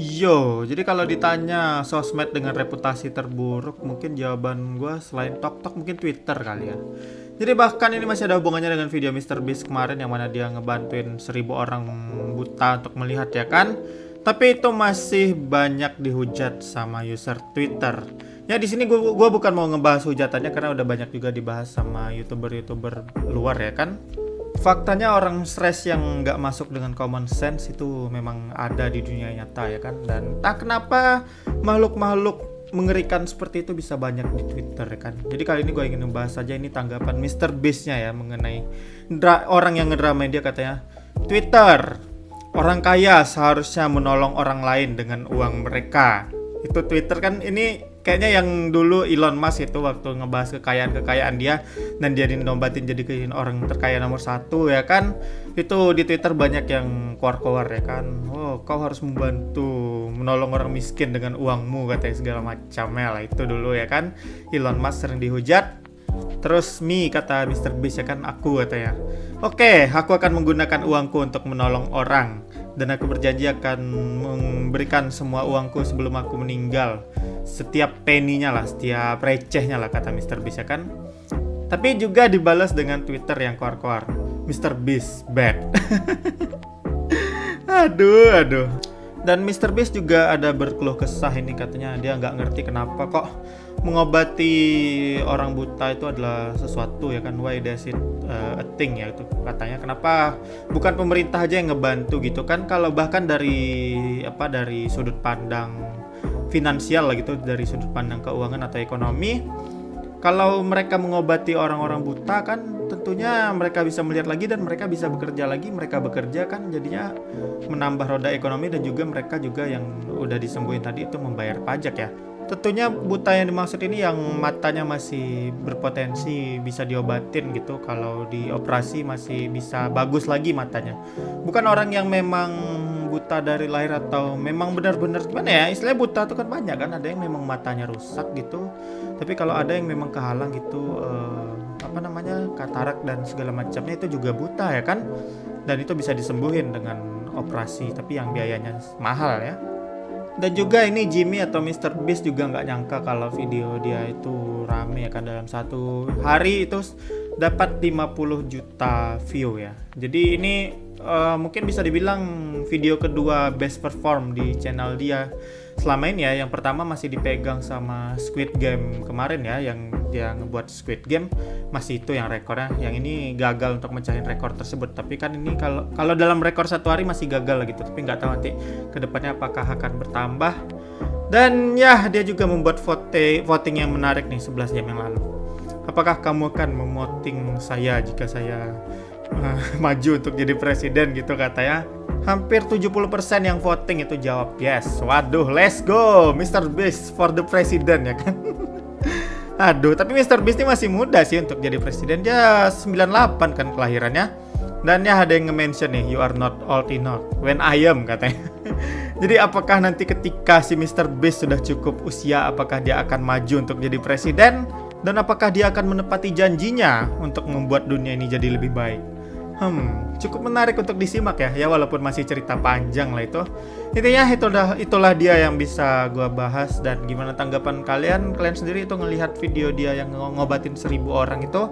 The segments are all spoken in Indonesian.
Yo, jadi kalau ditanya sosmed dengan reputasi terburuk, mungkin jawaban gue selain TokTok mungkin Twitter kali ya. Jadi bahkan ini masih ada hubungannya dengan video MrBeast kemarin yang mana dia ngebantuin 1.000 orang buta untuk melihat ya kan. Tapi itu masih banyak dihujat sama user Twitter. Ya di sini gua bukan mau ngebahas hujatannya karena udah banyak juga dibahas sama youtuber luar ya kan. Faktanya orang stres yang nggak masuk dengan common sense itu memang ada di dunia nyata ya kan. Dan tak kenapa makhluk-makhluk mengerikan seperti itu bisa banyak di Twitter ya kan. Jadi kali ini gue ingin membahas saja ini tanggapan MrBeast-nya ya mengenai orang yang ngedramain dia katanya, Twitter, orang kaya seharusnya menolong orang lain dengan uang mereka. Itu Twitter kan ini kayaknya yang dulu Elon Musk itu waktu ngebahas kekayaan dia dan dia dinombatin jadi orang terkaya nomor 1 ya kan. Itu di Twitter banyak yang keluar ya kan. Oh, kau harus membantu menolong orang miskin dengan uangmu katanya segala macamnya lah itu dulu ya kan. Elon Musk sering dihujat. Terus kata MrBeast ya kan, aku katanya, oke, aku akan menggunakan uangku untuk menolong orang dan aku berjanji akan memberikan semua uangku sebelum aku meninggal, setiap penny-nya lah, setiap recehnya lah kata MrBeast ya kan. Tapi juga dibalas dengan Twitter yang koar-koar, MrBeast bad. aduh. Dan MrBeast juga ada berkeluh kesah ini, katanya dia nggak ngerti kenapa kok mengobati orang buta itu adalah sesuatu ya kan, why does it a thing ya itu katanya, kenapa bukan pemerintah aja yang ngebantu gitu kan. Kalau bahkan dari sudut pandang finansial lah gitu, dari sudut pandang keuangan atau ekonomi, kalau mereka mengobati orang-orang buta kan tentunya mereka bisa melihat lagi dan mereka bisa bekerja lagi. Mereka bekerja kan jadinya menambah roda ekonomi dan juga mereka juga yang udah disembuhin tadi itu membayar pajak ya. Tentunya buta yang dimaksud ini yang matanya masih berpotensi bisa diobatin gitu. Kalau dioperasi masih bisa bagus lagi matanya. Bukan orang yang memang buta dari lahir atau memang benar-benar gimana ya, istilahnya buta itu kan banyak kan, ada yang memang matanya rusak gitu. Tapi kalau ada yang memang kehalang gitu katarak dan segala macamnya, itu juga buta ya kan. Dan itu bisa disembuhin dengan operasi tapi yang biayanya mahal ya. Dan juga ini Jimmy atau MrBeast juga nggak nyangka kalau video dia itu rame ya kan, dalam satu hari itu dapat 50 juta view ya. Jadi ini mungkin bisa dibilang video kedua best perform di channel dia selama ini ya. Yang pertama masih dipegang sama Squid Game kemarin ya, yang dia ngebuat Squid Game, masih itu yang rekornya. Yang ini gagal untuk mecahin rekor tersebut. Tapi kan ini kalau dalam rekor satu hari masih gagal gitu. Tapi nggak tahu nanti kedepannya apakah akan bertambah. Dan ya dia juga membuat voting yang menarik nih 11 jam yang lalu. Apakah kamu akan memoting saya jika saya maju untuk jadi presiden gitu katanya. Hampir 70% yang voting itu jawab yes. Waduh, let's go MrBeast for the president ya kan. Aduh, tapi MrBeast ini masih muda sih untuk jadi presiden. Dia 98 kan kelahirannya. Dan ya ada yang nge-mention nih, you are not old enough when I am katanya. Jadi apakah nanti ketika si MrBeast sudah cukup usia, apakah dia akan maju untuk jadi presiden? Dan apakah dia akan menepati janjinya untuk membuat dunia ini jadi lebih baik? Cukup menarik untuk disimak ya walaupun masih cerita panjang lah itu. Intinya itulah dia yang bisa gua bahas. Dan gimana tanggapan kalian sendiri itu ngelihat video dia yang ngobatin 1.000 orang itu?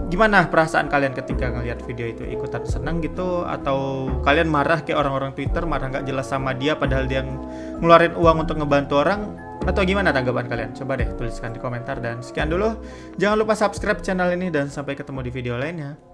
Gimana perasaan kalian ketika ngelihat video itu? Ikutan senang gitu atau kalian marah kayak orang-orang Twitter, marah nggak jelas sama dia padahal dia ngeluarin uang untuk ngebantu orang? Atau gimana tanggapan kalian? Coba deh tuliskan di komentar. Dan sekian dulu, jangan lupa subscribe channel ini dan sampai ketemu di video lainnya.